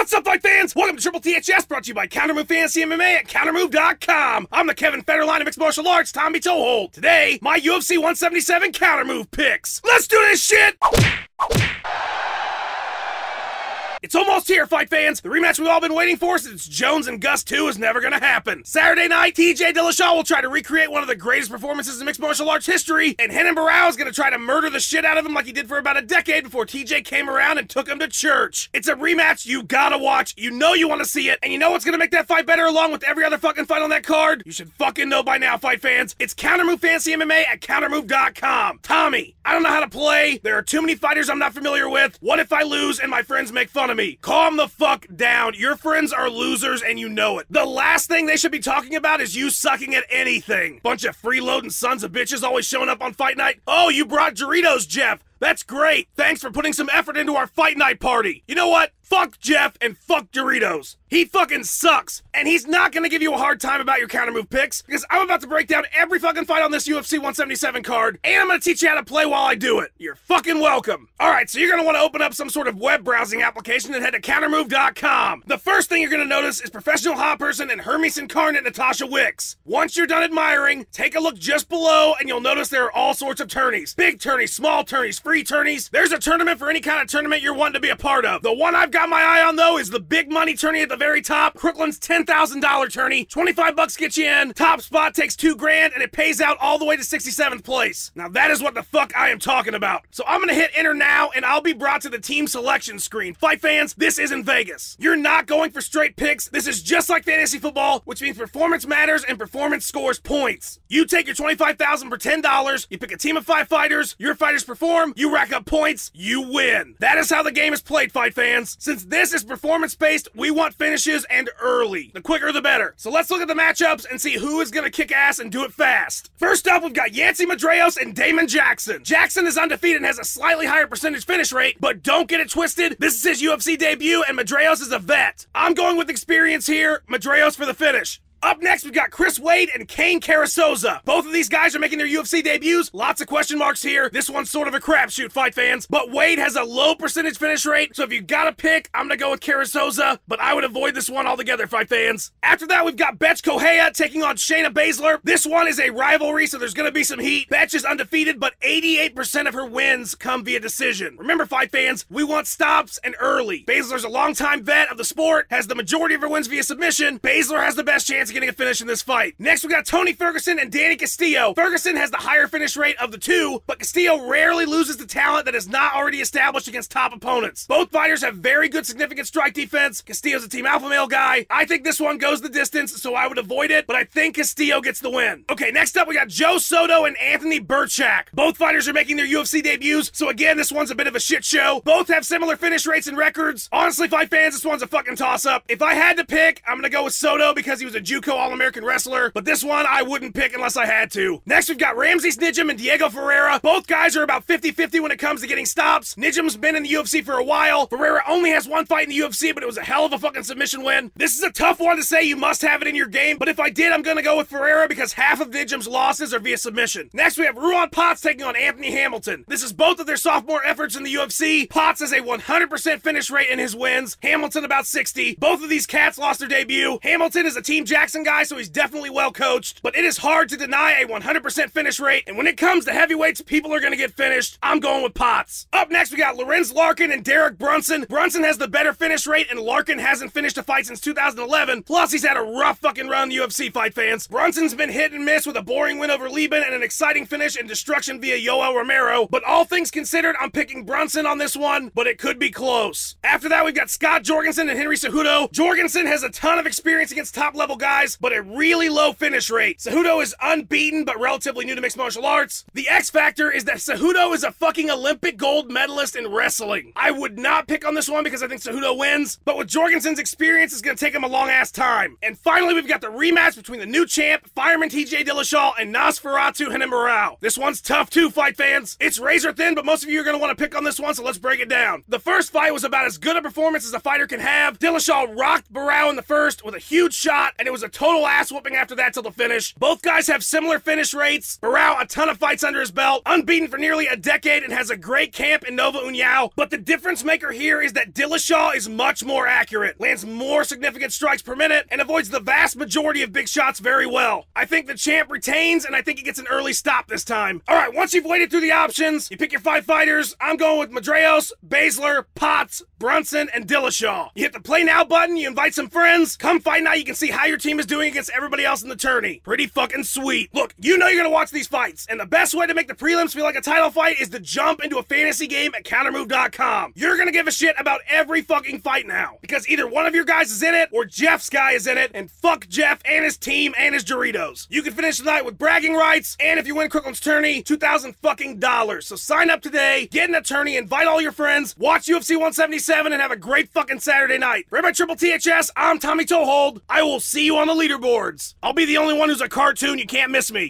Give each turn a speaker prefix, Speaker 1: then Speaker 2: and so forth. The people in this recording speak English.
Speaker 1: What's up, fight fans? Welcome to Triple THS, brought to you by Kountermove Fantasy MMA at Kountermove.com. I'm the Kevin Federline of Mixed Martial Arts, Tommy Toehold. Today, my UFC 177 Kountermove picks. Let's do this shit! It's almost here, fight fans. The rematch we've all been waiting for since Jones and Gus 2 is never gonna happen. Saturday night, TJ Dillashaw will try to recreate one of the greatest performances in mixed martial arts history, and Renan Barão is gonna try to murder the shit out of him like he did for about a decade before TJ came around and took him to church. It's a rematch you gotta watch. You know you want to see it, and you know what's gonna make that fight better along with every other fucking fight on that card? You should fucking know by now, fight fans. It's Kountermove Fantasy MMA at Kountermove.com. Tommy, I don't know how to play. There are too many fighters I'm not familiar with. What if I lose and my friends make fun of me? Calm the fuck down. Your friends are losers and you know it. The last thing they should be talking about is you sucking at anything. Bunch of freeloading sons of bitches always showing up on fight night. Oh, you brought Doritos, Jeff. That's great. Thanks for putting some effort into our fight night party. You know what? Fuck Jeff and fuck Doritos. He fucking sucks. And he's not gonna give you a hard time about your Kountermove picks, because I'm about to break down every fucking fight on this UFC 177 card, and I'm gonna teach you how to play while I do it. You're fucking welcome. Alright, so you're gonna want to open up some sort of web browsing application and head to Kountermove.com. The first thing you're gonna notice is professional hot person and Hermes incarnate Natasha Wicks. Once you're done admiring, take a look just below and you'll notice there are all sorts of tourneys. Big tourneys, small tourneys, free tourneys. There's a tournament for any kind of tournament you're wanting to be a part of. The one I've got my eye on, though, is the big money tourney at the very top. Crooklyn's $10,000 tourney. 25 bucks gets you in. Top spot takes $2 grand, and it pays out all the way to 67th place. Now that is what the fuck I am talking about. So I'm gonna hit enter now, and I'll be brought to the team selection screen. Fight fans, this isn't Vegas. You're not going for straight picks. This is just like fantasy football, which means performance matters and performance scores points. You take your $25,000 for $10, you pick a team of 5 fighters, your fighters perform, you rack up points, you win. That is how the game is played, fight fans. Since this is performance-based, we want finishes and early. The quicker the better. So let's look at the matchups and see who is gonna kick ass and do it fast. First up, we've got Yancy Medeiros and Damon Jackson. Jackson is undefeated and has a slightly higher percentage finish rate, but don't get it twisted. This is his UFC debut and Medeiros is a vet. I'm going with experience here. Medeiros for the finish. Up next, we've got Chris Wade and Cain Carrizosa. Both of these guys are making their UFC debuts. Lots of question marks here. This one's sort of a crapshoot, fight fans. But Wade has a low percentage finish rate, so if you gotta pick, I'm gonna go with Carrizosa, but I would avoid this one altogether, fight fans. After that, we've got Betch Correia taking on Shayna Baszler. This one is a rivalry, so there's gonna be some heat. Betch is undefeated, but 88% of her wins come via decision. Remember, fight fans, we want stops and early. Baszler's a longtime vet of the sport, has the majority of her wins via submission. Baszler has the best chance of getting a finish in this fight. Next, we got Tony Ferguson and Danny Castillo. Ferguson has the higher finish rate of the two, but Castillo rarely loses the talent that is not already established against top opponents. Both fighters have very good significant strike defense. Castillo's a team alpha male guy. I think this one goes the distance, so I would avoid it, but I think Castillo gets the win. Okay, next up we got Joe Soto and Anthony Burchak. Both fighters are making their UFC debuts, so again, this one's a bit of a shit show. Both have similar finish rates and records. Honestly, fight fans, this one's a fucking toss-up. If I had to pick, I'm gonna go with Soto because he was a JUCO All-American wrestler, but this one I wouldn't pick unless I had to. Next, we've got Ramses Nijem and Diego Ferreira. Both guys are about 50-50 when it comes to getting stops. Nijem's been in the UFC for a while. Ferreira only has one fight in the UFC, but it was a hell of a fucking submission win. This is a tough one to say you must have it in your game, but if I did, I'm gonna go with Ferreira because half of Nijem's losses are via submission. Next, we have Ruan Potts taking on Anthony Hamilton. This is both of their sophomore efforts in the UFC. Potts has a 100% finish rate in his wins. Hamilton about 60. Both of these cats lost their debut. Hamilton is a Team Jackson guy, so he's definitely well coached, but it is hard to deny a 100% finish rate, and when it comes to heavyweights, people are gonna get finished. I'm going with Potts. Up next, we got Lorenz Larkin and Derek Brunson. Brunson has the better finish rate, and Larkin hasn't finished a fight since 2011, plus he's had a rough fucking run in the UFC, fight fans. Brunson's been hit and miss with a boring win over Lieben and an exciting finish and destruction via Yoel Romero, but all things considered, I'm picking Brunson on this one, but it could be close. After that, we've got Scott Jorgensen and Henry Cejudo. Jorgensen has a ton of experience against top-level guys, but a really low finish rate. Cejudo is unbeaten, but relatively new to mixed martial arts. The X factor is that Cejudo is a fucking Olympic gold medalist in wrestling. I would not pick on this one because I think Cejudo wins, but with Jorgensen's experience, it's gonna take him a long-ass time. And finally, we've got the rematch between the new champ, Fireman TJ Dillashaw, and Nosferatu Renan Barão. This one's tough too, fight fans. It's razor thin, but most of you are gonna want to pick on this one, so let's break it down. The first fight was about as good a performance as a fighter can have. Dillashaw rocked Barão in the first with a huge shot, and it was a total ass whooping after that till the finish. Both guys have similar finish rates. Barao, a ton of fights under his belt, unbeaten for nearly a decade and has a great camp in Nova União. But the difference maker here is that Dillashaw is much more accurate, lands more significant strikes per minute, and avoids the vast majority of big shots very well. I think the champ retains, and I think he gets an early stop this time. Alright, once you've waded through the options, you pick your 5 fighters. I'm going with Medeiros, Baszler, Potts, Brunson, and Dillashaw. You hit the play now button, you invite some friends, come fight now, you can see how your team is doing against everybody else in the tourney. Pretty fucking sweet. Look, you know you're gonna watch these fights, and the best way to make the prelims feel like a title fight is to jump into a fantasy game at Kountermove.com. You're gonna give a shit about every fucking fight now, because either one of your guys is in it, or Jeff's guy is in it, and fuck Jeff and his team and his Doritos. You can finish the night with bragging rights, and if you win Crooklyn's tourney, $2,000 fucking dollars. So sign up today, get an attorney, invite all your friends, watch UFC 177, and have a great fucking Saturday night. For everybody Triple THS, I'm Tommy Toehold. I will see you on the leaderboards. I'll be the only one who's a cartoon. You can't miss me.